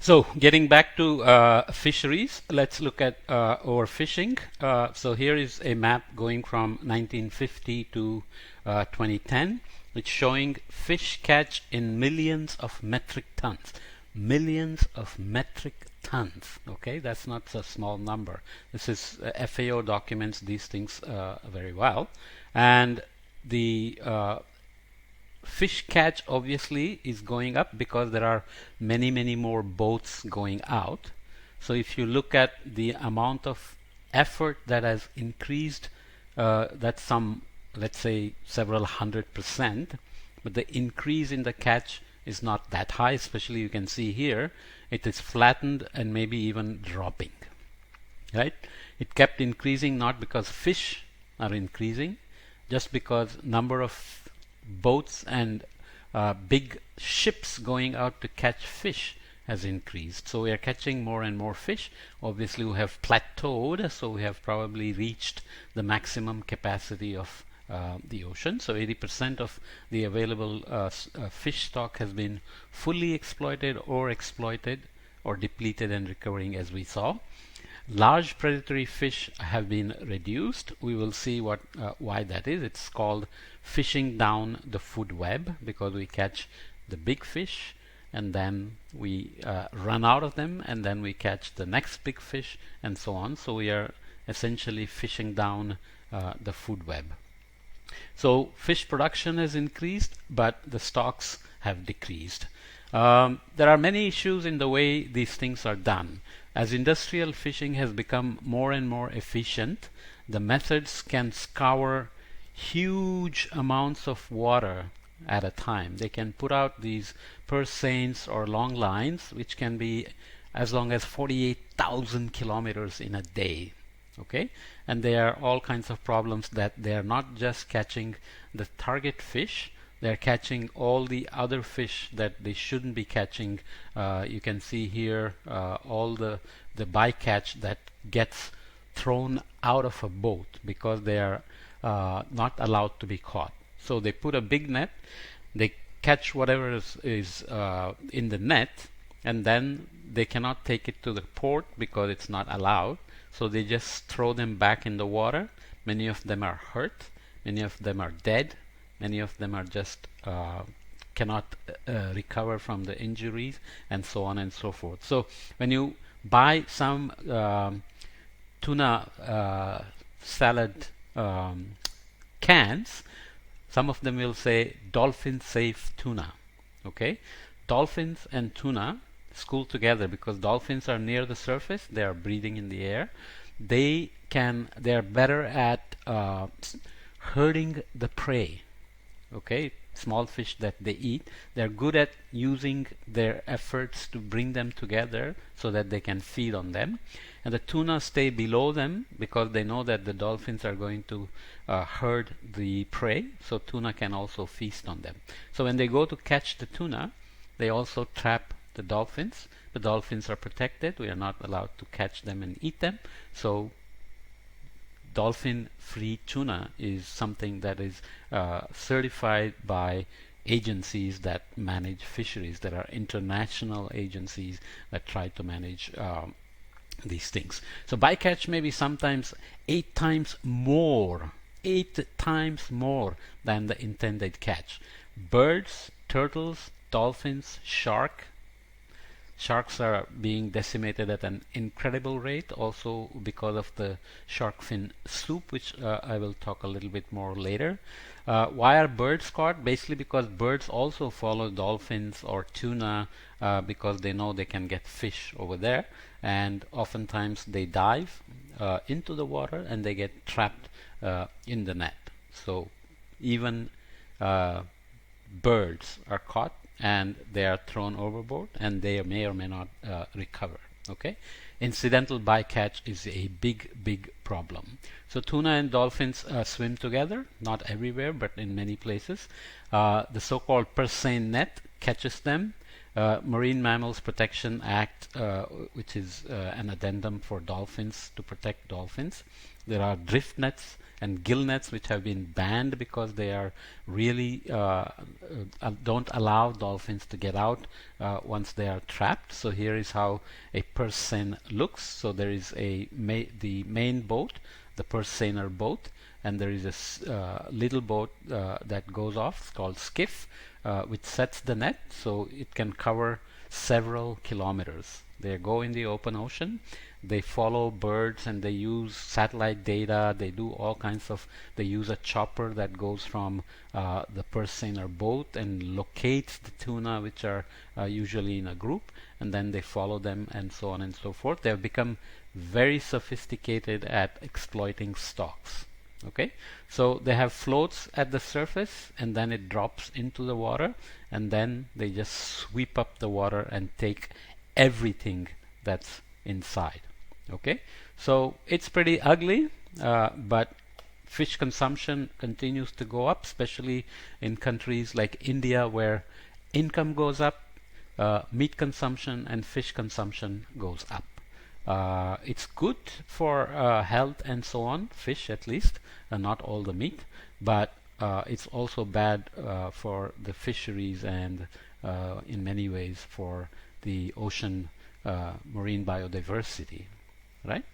So getting back to fisheries, let's look at overfishing. So here is a map going from 1950 to 2010. It's showing fish catch in millions of metric tons. Millions of metric tons. Okay, that's not a small number. This is FAO documents these things very well, and the fish catch obviously is going up because there are many more boats going out. So if you look at the amount of effort that has increased, that's some, let's say, several 100%, but the increase in the catch is not that high. Especially you can see here it is flattened and maybe even dropping, right? It kept increasing not because fish are increasing, just because number of boats and big ships going out to catch fish has increased. So we are catching more and more fish. Obviously we have plateaued, so we have probably reached the maximum capacity of the ocean. So 80% of the available fish stock has been fully exploited or exploited or depleted and recovering, as we saw. Large predatory fish have been reduced. We will see why that is. It's called fishing down the food web, because we catch the big fish and then we run out of them, and then we catch the next big fish, and so on. So we are essentially fishing down the food web. So fish production has increased, but the stocks have decreased. There are many issues in the way these things are done. As industrial fishing has become more and more efficient, the methods can scour huge amounts of water at a time. They can put out these purse seines or long lines, which can be as long as 48,000 kilometers in a day. Okay, and there are all kinds of problems that they are not just catching the target fish, they're catching all the other fish that they shouldn't be catching. You can see here all the bycatch that gets thrown out of a boat because they are not allowed to be caught. So they put a big net, they catch whatever is in the net, and then they cannot take it to the port because it's not allowed. So they just throw them back in the water. Many of them are hurt, many of them are dead, many of them are just cannot recover from the injuries, and so on and so forth. So when you buy some tuna salad cans, some of them will say dolphin safe tuna. Okay, dolphins and tuna school together because dolphins are near the surface, they are breathing in the air. They are better at herding the prey. Okay, small fish that they eat, they're good at using their efforts to bring them together so that they can feed on them. And the tuna stay below them because they know that the dolphins are going to herd the prey, so tuna can also feast on them. So when they go to catch the tuna, they also trap the dolphins. The dolphins are protected, we are not allowed to catch them and eat them. So dolphin-free tuna is something that is certified by agencies that manage fisheries. There are international agencies that try to manage these things. So bycatch may be sometimes 8 times more than the intended catch. Birds, turtles, dolphins, sharks are being decimated at an incredible rate, also because of the shark fin soup, which I will talk a little bit more later. Why are birds caught? Basically because birds also follow dolphins or tuna because they know they can get fish over there, and oftentimes they dive into the water and they get trapped in the net. So even birds are caught and they are thrown overboard, and they may or may not recover. Okay, incidental bycatch is a big problem. So tuna and dolphins swim together, not everywhere but in many places. The so-called purse seine net catches them. Marine Mammals Protection Act, which is an addendum for dolphins to protect dolphins. There are drift nets and gill nets which have been banned because they are really don't allow dolphins to get out once they are trapped. So here is how a purse seine looks. So there is the main boat, the purse seiner boat, and there is a little boat that goes off. It's called skiff, which sets the net so it can cover several kilometers. They go in the open ocean, they follow birds, and they use satellite data. They do all kinds of, they use a chopper that goes from the purse seiner boat and locates the tuna, which are usually in a group, and then they follow them and so on and so forth. They have become very sophisticated at exploiting stocks. Okay, so they have floats at the surface, and then it drops into the water, and then they just sweep up the water and take everything that's inside. Okay, so it's pretty ugly, but fish consumption continues to go up, especially in countries like India, where income goes up, meat consumption and fish consumption goes up. It's good for health and so on, fish at least, not all the meat, but it's also bad for the fisheries and in many ways for the ocean marine biodiversity, right?